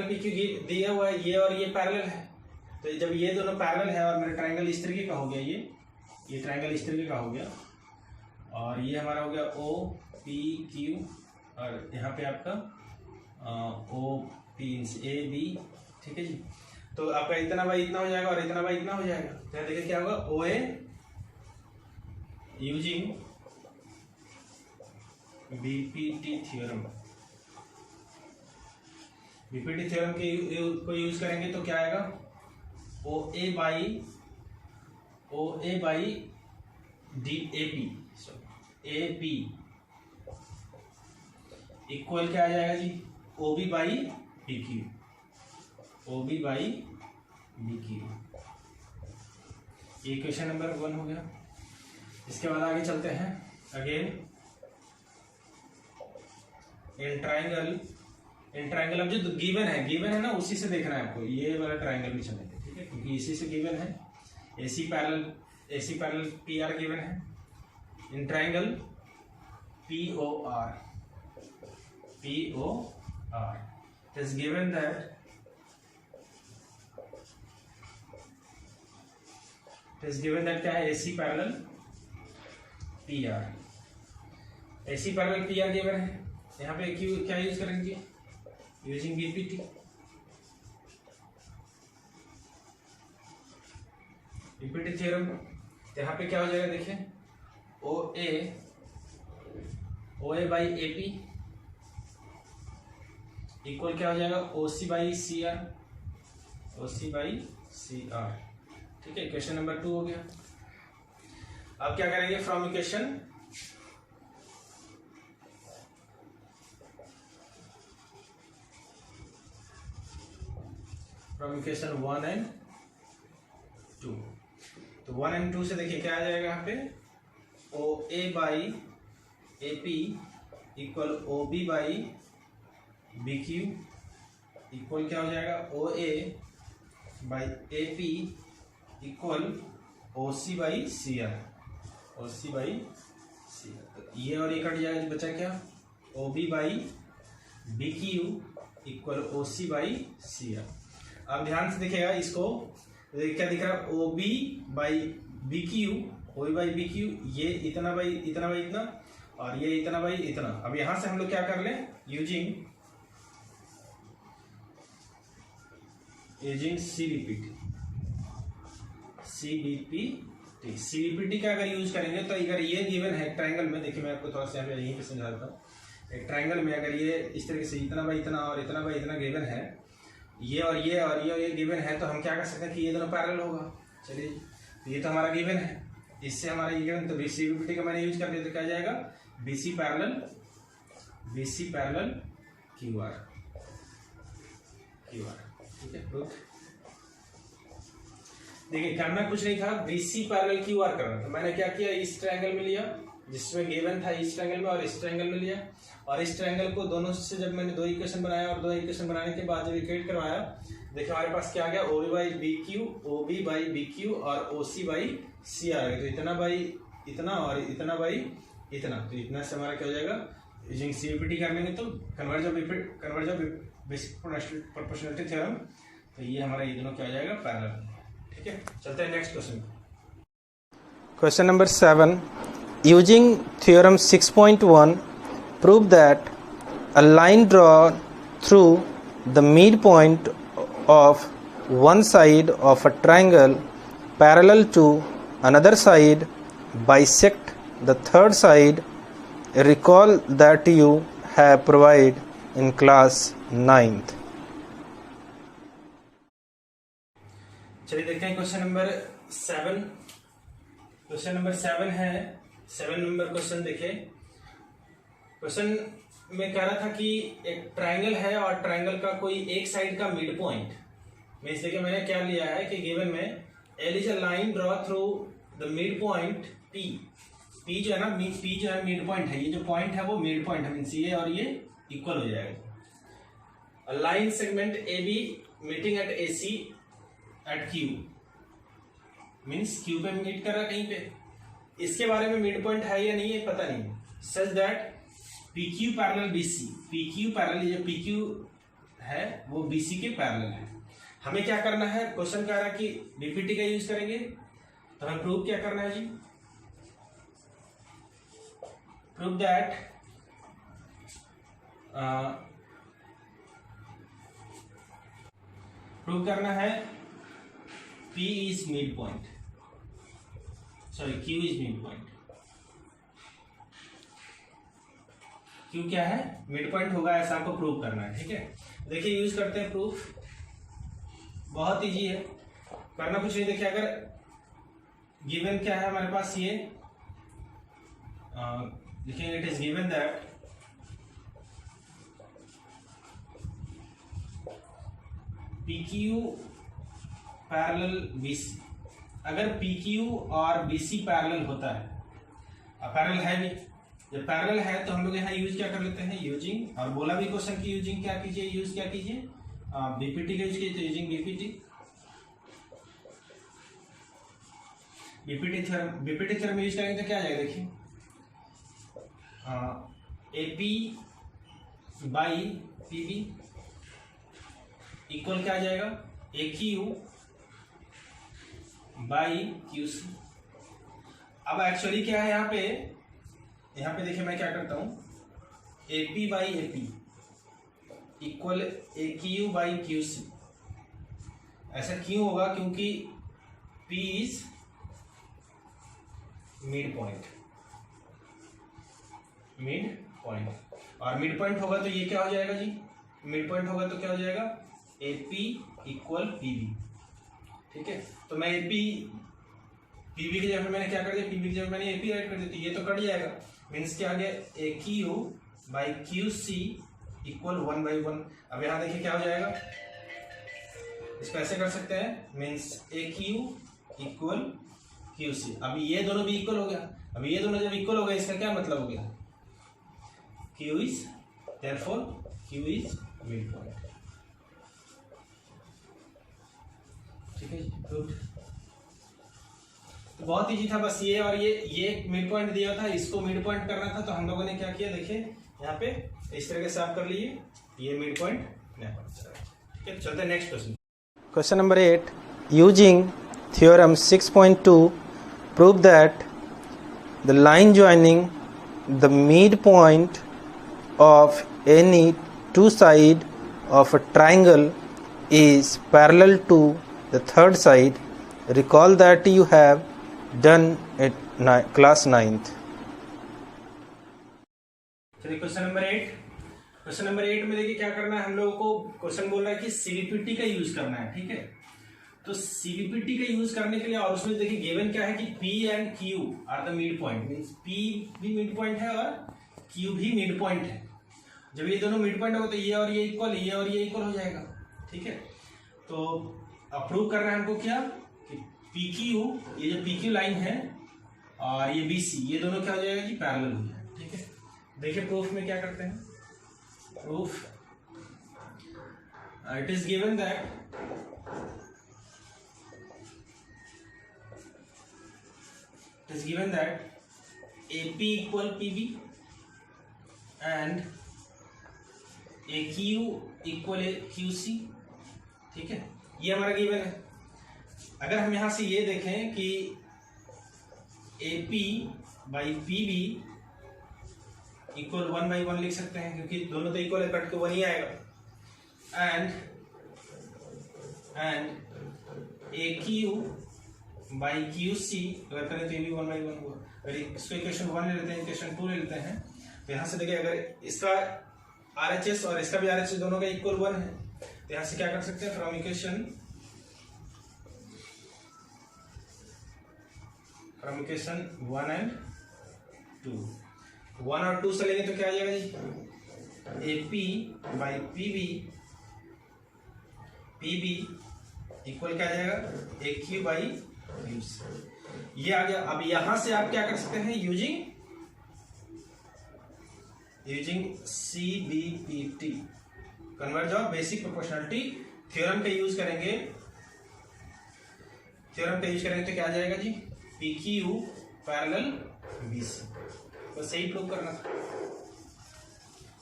S1: PQ दिया हुआ है, ये और ये पैरेलल है। तो जब ये दोनों पैरेलल है और मेरा ट्रायंगल इस तरीके का हो गया, ये ट्रायंगल इस तरीके का हो गया, और ये हमारा हो गया OPQ, और यहाँ पे आपका OP AB। ठीक है जी, तो आपका इतना बाई इतना हो जाएगा और इतना बाई इतना हो जाएगा। तो देखिए क्या होगा, OA using BPT theorem, BPT theorem को यूज करेंगे तो क्या आएगा, OA बाई AP इक्वल क्या आ जाएगा जी, OB बाई BQ। ये क्वेश्चन नंबर 1 हो गया। इसके बाद आगे चलते हैं। अगेन इन ट्रायंगल अब जो गिवन है ना, उसी से देखना है आपको। ये वाला ट्रायंगल भी चलेगा, ठीक है, क्योंकि इसी से गिवन है। AC पैरेलल PR गिवन है। In triangle POR it is given that क्या है, AC पैरेलल PR गिवन है। यहाँ पे क्या यूज करेंगे, यूजिंग BPT। थ्योरम, यहाँ पे क्या हो जाएगा, देखिए OA बाई AP इक्वल क्या हो जाएगा, OC बाई CR। ठीक है, क्वेश्चन नंबर 2 हो गया। अब क्या करेंगे, from equation from equation 1 and 2। तो 1 and 2 से देखिए क्या आ जाएगा यहाँ पे, O A by A P equal O B by B Q equal क्या हो जाएगा, O A by A P equal O C by C R, O C by C R. तो ये और ये कट जाएगा, बचा क्या, O B by B Q equal O C by C R. अब ध्यान से देखिएगा इसको, क्या दिख रहा है, O B by B Q, O B by B Q, ये इतना बाई इतना बाई इतना, और ये इतना बाई इतना। अब यहां से हम लोग क्या कर लें, यूजिंग सीबीपीटी का अगर यूज करेंगे तो अगर ये गिवन है ट्रायंगल में, देखिए मैं आपको थोड़ा सा यहीं पे समझा देता हूँ। एक ट्रायंगल में अगर ये इस तरीके से इतना बाई इतना और इतना बाई इतना गिवन है, ये और ये और ये गिवन है, तो हम क्या कर सकते हैं कि ये दोनों पैरेलल होगा। चलिए, तो ये तो हमारा गिवन है, इससे हमारा ये गिवन, तो सीबीपीटी का मैंने यूज कर दिया तो क्या जाएगा, बीसी पैरेलल क्यू आर, ठीक है। प्रूफ देखिए, करना कुछ नहीं था, बीसी पैरेलल क्यू आर करना। तो मैंने क्या किया, इस ट्रायंगल में लिया जिसमें गिवन था इस ट्रायंगल में, और इस ट्रायंगल में लिया, और इस ट्रायंगल को दोनों से जब मैंने दो इक्वेशन बनाया, और दो इक्वेशन बनाने के बाद जब इक्वेट करवाया, देखिए हमारे पास क्या आ गया, O B by B Q, O B by B Q और ओ सी बाई सी आ गया। तो इतना बाई इतना और इतना बाई इतना, तो इतना से हमारा क्या हो जाएगा, यूजिंग सीबीपीटी कर लेंगे तो converse of basic proportionality theorem, तो ये हमारा ये दोनों क्या हो जाएगा, पैरेलल। ठीक है, चलते हैं next question.
S2: Question number 7. Using theorem 6.1, prove that a line drawn through the midpoint of one side of a triangle parallel to another side bisect the third side. Recall that you have provided in class 9th.
S1: चलिए देखते हैं question number 7। Question number 7 है, 7 number question देखिए। Question में कह रहा था कि एक ट्रायंगल है और ट्रायंगल का कोई एक साइड का मिड पॉइंट, मीन्स देखिए मैंने क्या लिया है कि गिवन में L is a line draw through the mid point P. P जो है ना, पी जो है मिड पॉइंट है, ये जो पॉइंट है वो मिड पॉइंट है, मीन्स ये और ये इक्वल हो जाएगा। Line segment A B meeting at A C at Q, means Q पे मीट कर रहा है कहीं पे, इसके बारे में मिड पॉइंट है या नहीं है पता नहीं। Such that P Q parallel B C, P Q parallel, ये पी क्यू है वो बी सी के पैरेलल है। हमें क्या करना है, क्वेश्चन कह रहा है कि बीपीटी का यूज करेंगे, तो हमें प्रूव क्या करना है जी, प्रूव दैट प्रूव करना है P is mid point, sorry Q is mid point। Q क्या है, मिड पॉइंट होगा, ऐसा आपको प्रूव करना है। ठीक है, देखिए यूज करते हैं प्रूफ, बहुत इजी है, करना कुछ नहीं। देखिए अगर गिवन क्या है हमारे पास, ये देखिए it is given that PQ parallel BC। अगर PQ और BC पैरेलल होता है, अब पैरेलल है भी, जब पैरेलल है तो हम लोग यहाँ यूज क्या कर लेते हैं, यूजिंग, और बोला भी क्वेश्चन की यूजिंग क्या कीजिए, यूज क्या कीजिए, बीपीटी का यूज कीजिए, तो यूजिंग बीपीटी थ्योरम यूज करेंगे तो क्या आ जाएगा, देखिए AP बाई PB इक्वल क्या आ जाएगा, AQ बाई QC। अब एक्चुअली क्या है यहाँ पे देखिए मैं क्या करता हूं, AP by AP equal AQ by QC। ऐसा क्यों होगा, क्योंकि P इज मिड पॉइंट, और मिड पॉइंट होगा तो ये क्या हो जाएगा जी, मिड पॉइंट होगा तो क्या हो जाएगा, AP इक्वल PB। ठीक है, तो मैं AP PB की जगह मैंने क्या कर दिया, PB की जगह मैंने AP राइट कर दी, तो ये तो कट जाएगा, मीन्स क्या आ गया, AQ बाई QC इक्वल 1/1। अब यहाँ देखिए क्या हो जाएगा, इसको ऐसे कर सकते हैं, मीन्स ए क्यू इक्वल क्यू सी। अभी ये दोनों भी इक्वल हो गया। अभी ये दोनों जब इक्वल हो गए, इसका क्या मतलब हो गया, Q is therefore Q is mid point. ठीक है, गुड। तो बहुत इजी था, बस ये और ये मिड पॉइंट दिया था, इसको मिड पॉइंट करना था। तो हम लोगों ने क्या किया, देखिए यहाँ पे इस तरह से आप कर लिए, ये मिड पॉइंट नहीं पता चला। ठीक है, चलते हैं next question.
S2: Question number 8. Using theorem 6.2, prove that the line joining the midpoint of any two sides of a triangle is parallel to the third side. Recall that you have done it class 9th.
S1: चलिए question number 8। Question number 8 में देखिए क्या करना है हम लोगों को। Question बोल रहा है कि सीवीपीटी का यूज करना है। ठीक है, तो सीवीपीटी का यूज करने के लिए, और उसमें देखिए गिवन क्या है कि P and Q are the midpoint, means P भी मिड पॉइंट है और Q भी मिड पॉइंट है। जब ये दोनों मिड पॉइंट होगा तो ये और ये इक्वल, ये और ये इक्वल हो जाएगा। ठीक है, तो अप्रूव करना है हमको क्या कि PQ, ये जो PQ लाइन है और ये BC, ये दोनों क्या हो जाएगा जी, पैरेलल हो जाएगा। ठीक है, देखिए प्रूफ में क्या करते हैं। Proof, it is given that AP equal PB and AQ equal QC। ठीक है, ये हमारा गिवन है। अगर हम यहां से ये देखें कि AP by PB इक्वल 1/1 लिख सकते हैं, क्योंकि दोनों तो इक्वल है, कट के 1 ही आएगा। एंड AQ by QC अगर करें तो ये भी 1/1 होगा। अगर इसको इक्वेशन 1 ले लेते हैं, इक्वेशन 2 ले लेते हैं, तो यहाँ से देखिए अगर इसका RHS और इसका भी RHS दोनों का इक्वल 1 है, तो यहाँ से क्या कर सकते हैं, फ्रॉम इक्वेशन 1 and 2, 1 और 2 से लेंगे तो क्या आ जाएगा जी, AP by PB इक्वल क्या आ जाएगा, AQ by QC। ये आ गया। अब यहां से आप क्या कर सकते हैं, using CBPT, converse of basic proportionality theorem का यूज करेंगे। तो क्या आ जाएगा जी, PQ पैरेलल BC। बस यही प्रूव करना था।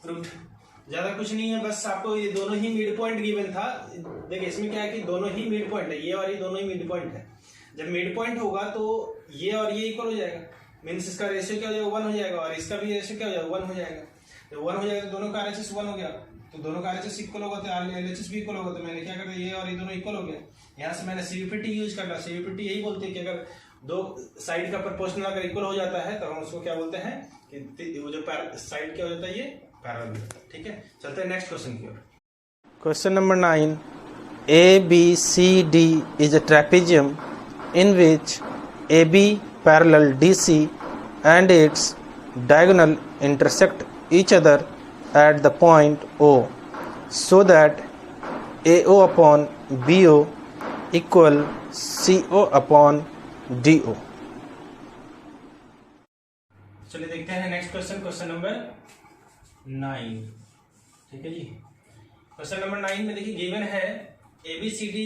S1: प्रूव, ज्यादा कुछ नहीं है, बस आपको ये दोनों ही मिड पॉइंट गिवन था। देखिए इसमें क्या है कि दोनों ही मिड पॉइंट है, ये और ये दोनों ही मिड पॉइंट है। जब मिड पॉइंट होगा तो ये और ये इक्वल हो जाएगा, मीन्स इसका रेशियो क्या हो जाएगा, 1 हो जाएगा, और इसका भी रेशियो क्या हो जाएगा, 1 हो जाएगा। जब 1 हो जाएगा तो दोनों का RHS 1 हो गया, तो दोनों का RHS इक्वल होगा तो LHS भी इक्वल होगा। तो मैंने क्या कर दिया, ये और ये दोनों इक्वल हो गया। यहाँ से मैंने CVPT यूज कर लिया। CVPT यही बोलते हैं कि अगर दो साइड का प्रोपोर्शनल अगर इक्वल हो जाता है तो हम उसको क्या बोलते हैं कि वो जो साइड क्या हो जाता है, ये पैरेलल। ठीक है, चलते हैं नेक्स्ट क्वेश्चन की ओर।
S2: Question number 9. ABCD is a trapezium in which AB parallel DC and its diagonal intersect each other at the point O, so that AO upon BO equal CO upon DO.
S1: चलिए देखते हैं next question, question number 9। ठीक है जी, question number 9 में देखिए given है ABCD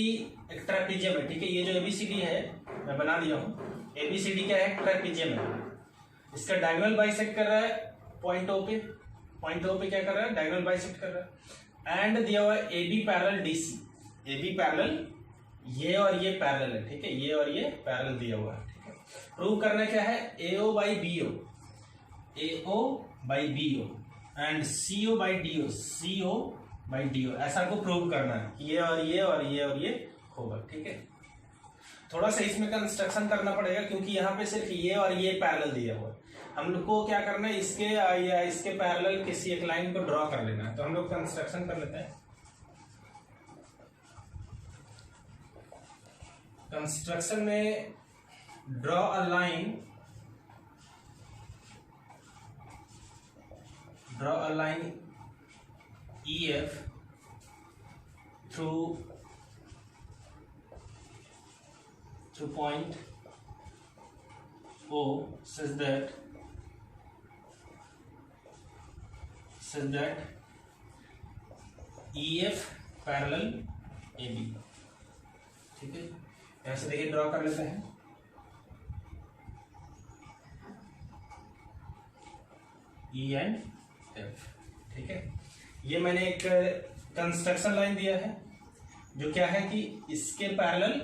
S1: एक trapezium है। ठीक है, ये जो ABCD है मैं बना दिया हूँ। ABCD क्या है, ट्रेपेजियम है। इसका डायगोनल बाइसेक्ट कर रहा है पॉइंट O पे। पॉइंट O पे क्या कर रहा है, डायगोनल बाइसेक्ट कर रहा है। एंड दिया हुआ है AB parallel DC। AB parallel, ये और ये पैरेलल है। ठीक है, ये और ये पैरेलल दिया हुआ है। ठीक है, प्रूव करना क्या है, AO by BO, AO by BO and CO by DO, CO by DO, ऐसा को प्रूव करना है कि ये और ये और ये और ये होगा। ठीक है, थोड़ा सा इसमें कंस्ट्रक्शन करना पड़ेगा क्योंकि यहाँ पे सिर्फ ये और ये पैरेलल दिया हुआ है। हम लोग को क्या करना है, इसके या इसके पैरेलल किसी एक लाइन को ड्रॉ कर लेना है। तो हम लोग कंस्ट्रक्शन कर लेते हैं। कंस्ट्रक्शन में draw a line, line EF through to point O such that EF parallel AB। ठीक है, ऐसे देखिए ड्रॉ कर लेते हैं। E and F। ठीक है, ये मैंने एक कंस्ट्रक्शन लाइन दिया है जो क्या है कि इसके पैरेलल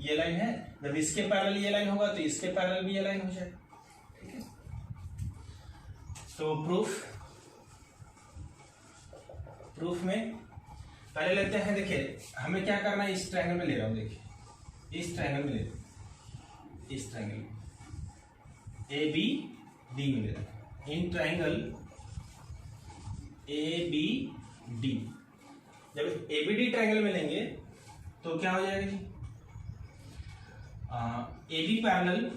S1: ये लाइन है, जब इसके पैरेलल ये लाइन होगा तो इसके पैरेलल भी ये लाइन हो जाएगा। ठीक है, तो प्रूफ में पहले लेते हैं। देखिए हमें क्या करना है, इस ट्रायंगल में ले रहा हूं। देखिए इस ट्रायंगल में ले रहा हूं, इस ट्रायंगल ए बी डी में ले रहा हूं। In triangle A B D, जब ए बी डी ट्रायंगल में लेंगे तो क्या हो जाएगा जी, ए बी पैरेलल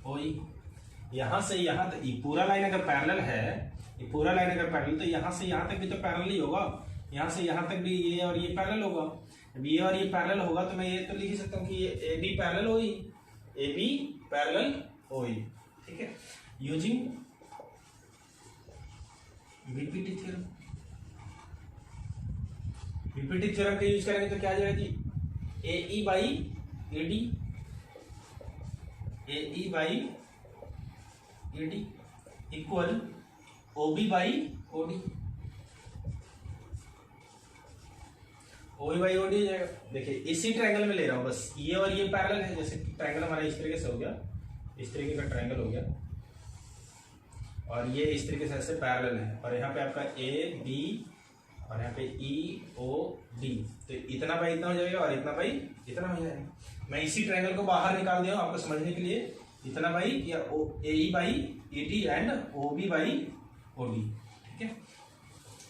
S1: वही यहां से यहां तक, ये पूरा लाइन अगर पैरेलल है, ये पूरा लाइन अगर पैरेलल तो यहां से यहां तक भी तो पैरेलल ही होगा, यहां से यहां तक भी ये और ये पैरेलल होगा। जब ये और ये पैरेलल होगा तो मैं ये तो लिख ही सकता हूं कि ये ए बी पैरेलल वही। ठीक है, using BPT theorem. BPT theorem का यूज करेंगे तो क्या आ जाएगा जी, AE by AD equal OB by OD हो जाएगा। देखिए इसी ट्रायंगल में ले रहा हूं, बस ये और ये पैरेलल है। जैसे ट्रायंगल हमारा इस तरीके से हो गया, इस तरीके का ट्रायंगल हो गया, और ये इस तरीके से ऐसे पैरेलल है, और यहाँ पे आपका AB और यहाँ पे EOD, तो इतना बाई इतना हो जाएगा और इतना बाई इतना हो जाएगा। मैं इसी ट्रायंगल को बाहर निकाल दिया हूँ आपको समझने के लिए, इतना बाई या AE by ED and OB by OD। ठीक है,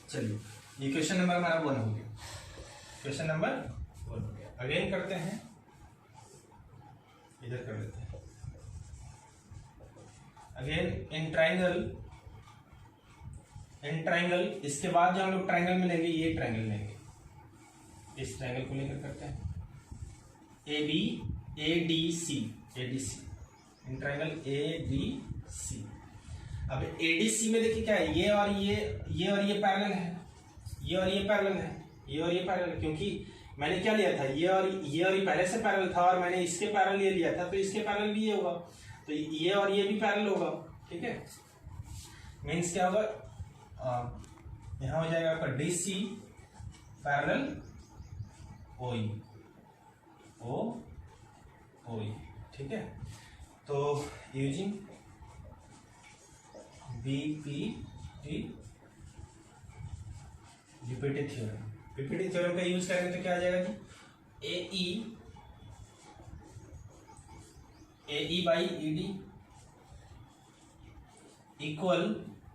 S1: चलिए ये क्वेश्चन नंबर हमारा 1 हो गया। क्वेश्चन नंबर 1 हो गया। अगेन करते हैं, इधर कर लेते हैं। अगेन इन ट्रायंगल, इसके बाद जो हम लोग ट्रायंगल में लेंगे, ये ट्रायंगल लेंगे, इस ट्रायंगल को लेकर करते हैं। ADC in triangle ADC। अब ADC में देखिए क्या है, ये और ये पैरेलल है, ये और ये पैरेलल, क्योंकि मैंने क्या लिया था, ये और ये पहले से पैरेलल था और मैंने इसके पैरेलल ये लिया था, तो इसके पैरेलल भी ये होगा, तो ये और ये भी पैरेलल होगा। ठीक है, मीन्स क्या होगा, यहाँ हो जाएगा आपका DC पैरेलल OE। ठीक है, तो यूजिंग बीपीटी थ्योरम का यूज करेंगे तो क्या आ जाएगा जी, AE बाई ED इक्वल,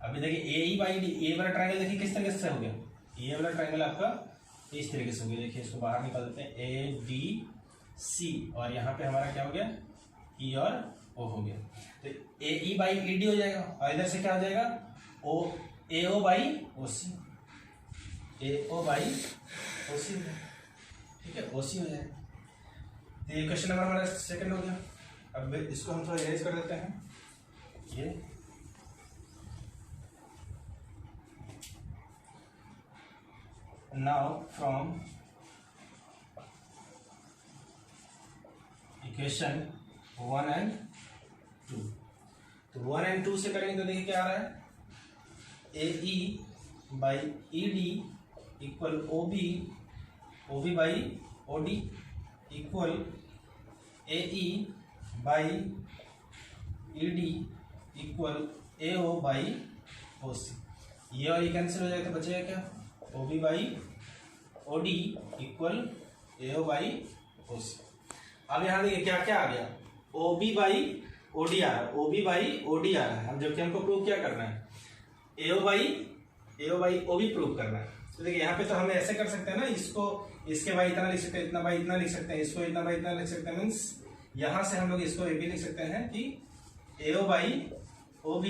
S1: अभी देखिए AE बाई ED, ये वाला ट्रायंगल देखिए किस तरीके से हो गया, ये वाला ट्रायंगल आपका इस तरीके से हो गया। देखिए इसको बाहर निकाल देते हैं, ADC, और यहाँ पे हमारा क्या हो गया, E और O हो गया, तो AE बाई ED हो जाएगा, और इधर से क्या हो जाएगा, AO बाई OC ठीक है, OC हो जाएगा। तो ये क्वेश्चन नंबर हमारा सेकंड हो गया। अब इसको हम थोड़ा इरेज कर देते हैं, ये नाउ फ्रॉम इक्वेशन 1 and 2, तो 1 and 2 से करेंगे तो देखिए क्या आ रहा है, AE by ED equal OB by OD equal AE by ED equal AO by OC। ये और ये कैंसिल हो जाएगा तो बचेगा क्या, OB by OD equal AO by OC। अब यहाँ देखिए क्या क्या आ गया, OB बाई OD आ रहा है, OB बाई OD आ रहा है। अब जबकि हमको प्रूव क्या करना है, AO बाई OB प्रूव करना है। तो देखिए यहाँ पे तो हम ऐसे कर सकते हैं ना, इसको इसके बाई इतना लिख सकते हैं, इतना बाई इतना लिख सकते हैं, इसको इतना बाई इतना लिख सकते हैं, मीन्स यहाँ से हम लोग इसको ये भी लिख सकते हैं कि AO by OB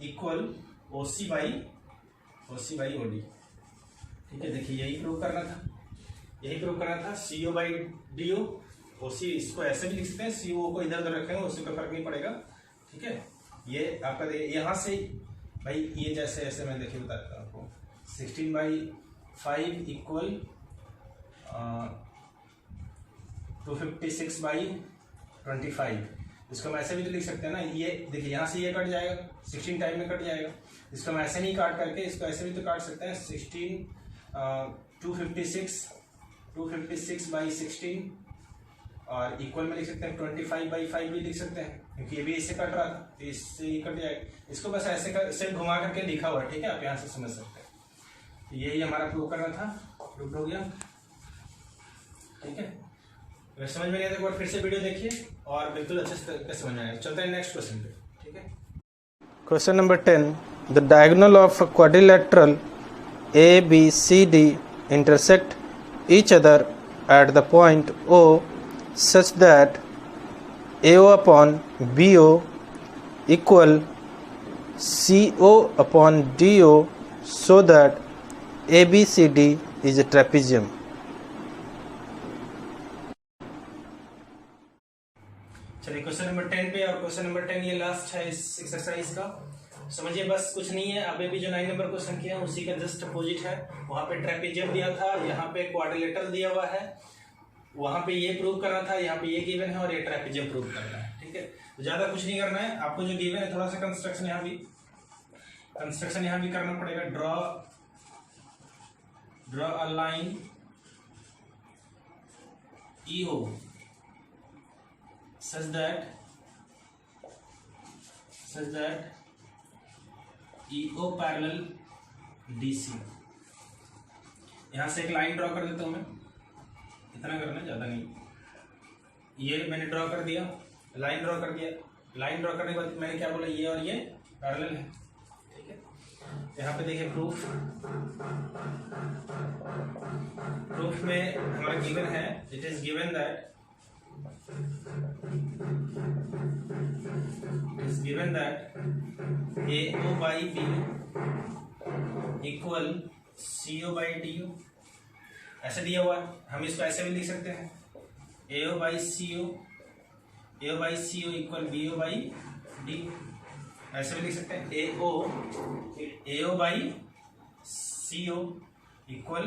S1: equal OC by OD। ठीक है, देखिए यही प्रूव करना था, CO बाई DO। OC इसको ऐसे भी लिख सकते हैं, CO को इधर उधर रखेंगे उससे कोई फर्क नहीं पड़ेगा। ठीक है, ये आपका यहाँ से भाई ये जैसे ऐसे मैं देखिए बताता हूँ आपको, 16/5 इक्वल 256/25। इसको हम ऐसे भी तो लिख सकते हैं ना, ये देखिए यहाँ से ये कट जाएगा, 16 टाइम में कट जाएगा। इसको हम ऐसे नहीं काट करके इसको ऐसे भी तो काट सकते हैं, 256/16 और इक्वल में लिख सकते हैं 25/5 भी लिख सकते हैं, क्योंकि ये भी इससे कट रहा था तो इससे ये कट जाएगा। इसको बस ऐसे घुमा करके लिखा हुआ है, ठीक है, आप यहाँ से समझ सकते हैं। तो यही हमारा प्रूव करना था, प्रूव हो गया। ठीक है, अगर समझ में नहीं आया तो एक बार फिर से वीडियो देखिए और बिल्कुल अच्छे से समझ में आएगा। चलते हैं नेक्स्ट क्वेश्चन पे। ठीक है,
S2: Question number 10. The diagonal of a quadrilateral ABCD intersect each other at the point O such that AO upon BO equal CO upon DO so that ABCD is a trapezium.
S1: चलिए question number 10 पे, और question number 10 ये last है इस exercise का। समझिए बस कुछ नहीं है, अभी भी जो 9 नंबर क्वेश्चन किया है उसी का जस्ट अपोजिट है। वहां पे ट्रेपेजियम दिया था, यहाँ पे क्वाड्रिलेटरल दिया हुआ है, वहां पे ये प्रूव करना था, यहाँ पे ये गिवन है और ये ट्रेपेजियम प्रूव करना है। ठीक है, तो ज्यादा कुछ नहीं करना है आपको, जो गिवन है थोड़ा सा कंस्ट्रक्शन यहाँ भी करना पड़ेगा। Draw a line EO such that EO parallel DC। यहां से एक लाइन ड्रॉ कर देता हूं मैं, इतना करना है, ज्यादा नहीं। ये मैंने ड्रॉ कर दिया, लाइन ड्रॉ करने के बाद मैंने क्या बोला, ये और ये पैरेलल है। ठीक है, यहाँ पे देखिए प्रूफ में हमारा गिवन है, it is given that AO by BO equal CO by DO, ऐसे दिया हुआ है। हम इसको ऐसे भी लिख सकते हैं, AO by CO equal BO by DO, ऐसे भी लिख सकते हैं। AO by CO equal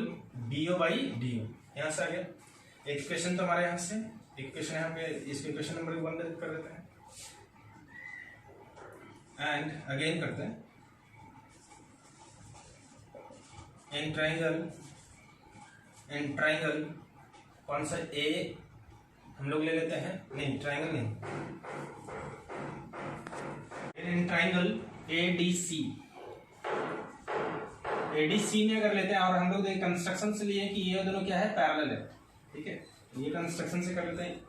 S1: BO by DO, यहाँ से आ गया एक इक्वेशन। तो हमारे यहाँ से इक्वेशन यहाँ पे इसको इक्वेशन नंबर 1 कर देते हैं एंड अगेन करते हैं। इन ट्राइंगल कौन सा ए हम लोग ले लेते हैं, नहीं ट्राइंगल नहीं, इन ट्राइंगल ADC में कर लेते हैं। और हम लोग कंस्ट्रक्शन से लिए कि ये दोनों क्या है, पैरेलल है। ठीक है, ये कंस्ट्रक्शन से कर लेते हैं,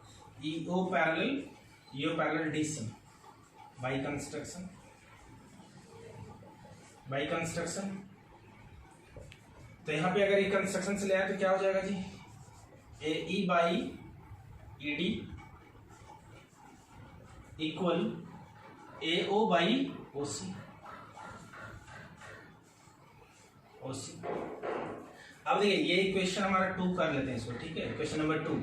S1: EO parallel DC by construction. तो यहाँ पे अगर ये कंस्ट्रक्शन से ले आए तो क्या हो जाएगा जी, AE by ED equal AO by OC। अब देखिए ये इक्वेशन हमारा 2 कर लेते हैं इसको। ठीक है, इक्वेशन नंबर 2।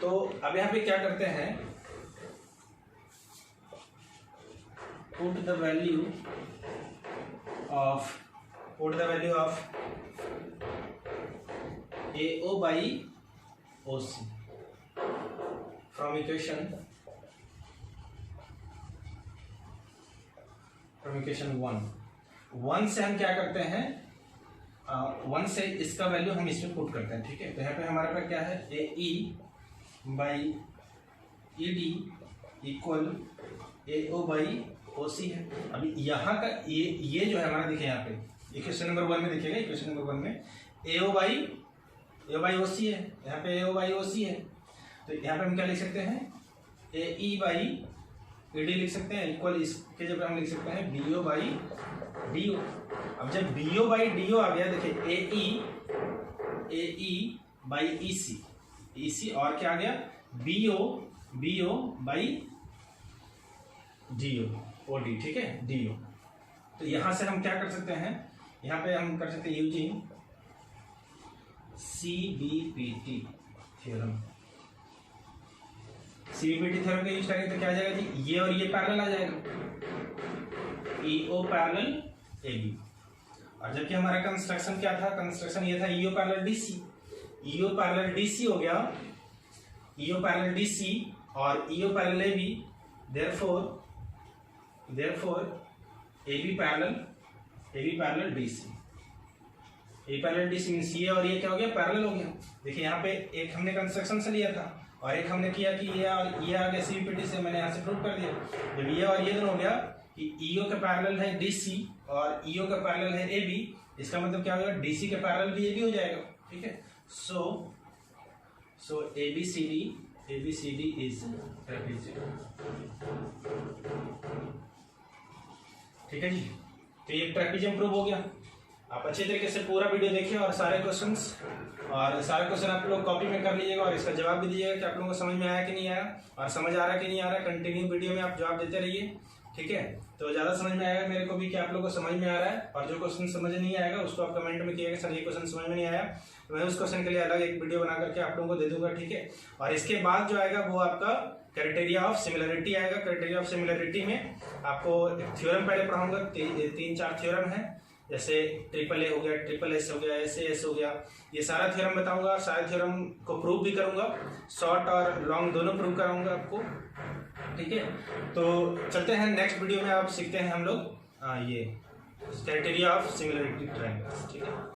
S1: तो अब यहाँ पे क्या करते हैं, put the value of AO by OC from equation 1 से हम क्या करते हैं, 1 से इसका वैल्यू हम इसमें पुट करते हैं। ठीक है, तो यहाँ पे हमारे पास क्या है, AE by ED equal AO by OC है। अभी यहाँ का ये जो है हमारा, देखिए यहाँ पे इक्वेशन नंबर 1 में देखिएगा, इक्वेशन नंबर 1 में AO बाई OC है, यहाँ पे AO बाई OC है। तो यहाँ पे हम क्या लिख सकते हैं, AE बाई ED लिख सकते हैं इक्वल इसके जब हम लिख सकते हैं BO बाई DO। अब जब BO बाई DO आ गया, देखिए AE बाई EC और क्या आ गया, BO बाई DO OD। ठीक है, DO। तो यहां से हम क्या कर सकते हैं, यहाँ पे हम कर सकते हैं using CBPT theorem. CBPT theorem का यूज करेंगे तो क्या आ जाएगा जी, ये और ये पैरेलल आ जाएगा, EO पैरेलल AB। और जबकि हमारा कंस्ट्रक्शन क्या था, कंस्ट्रक्शन ये था EO parallel DC, EO parallel DC हो गया, EO पैरेलल DC और EO parallel AB, therefore AB parallel DC। ए पैरेलल DC मींस ये और ये क्या हो गया, पैरेलल हो गया। देखिए यहाँ पे एक हमने कंस्ट्रक्शन से लिया था और एक हमने किया कि ये आ गया CBPT से, मैंने यहाँ से प्रूव कर दिया। जब ये और ये दोनों हो गया कि EO का पैरेलल है DC और EO का पैरेलल है AB, इसका मतलब क्या होगा, DC के पैरेलल भी AB हो जाएगा, ठीक है। सो ABCD इज ट्रेपेजियम, ठीक है जी। तो ये ट्रेपेजियम प्रूव हो गया। आप अच्छे तरीके से पूरा वीडियो देखिए और सारे क्वेश्चन आप लोग कॉपी में कर लीजिएगा और इसका जवाब भी दीजिएगा कि आप लोगों को समझ में आया कि नहीं आया, और समझ आ रहा है कि नहीं आ रहा है। कंटिन्यू वीडियो में आप जवाब देते रहिए, ठीक है। तो ज़्यादा समझ में आएगा मेरे को भी कि आप लोगों को समझ में आ रहा है। और जो क्वेश्चन समझ नहीं आएगा उसको आप कमेंट में कहिएगा सर ये क्वेश्चन समझ में नहीं आया, तो मैं उस क्वेश्चन के लिए अलग एक वीडियो बना करके आप लोगों को दे दूंगा, ठीक है। और इसके बाद जो आएगा वो आपका क्राइटेरिया ऑफ सिमिलरिटी आएगा। क्राइटेरिया ऑफ सिमिलरिटी में आपको थ्योरम पहले पढ़ाऊंगा, 3-4 थ्योरम है, जैसे ट्रिपल ए हो गया, ट्रिपल एस हो गया, SAS हो गया, ये सारा थ्योरम बताऊंगा। सारे थ्योरम को प्रूव भी करूंगा, शॉर्ट और लॉन्ग दोनों प्रूव कराऊंगा आपको, ठीक है। तो चलते हैं नेक्स्ट वीडियो में, आप सीखते हैं हम लोग ये क्राइटेरिया ऑफ सिमिलरिटी ट्रायंगल्स, ठीक है।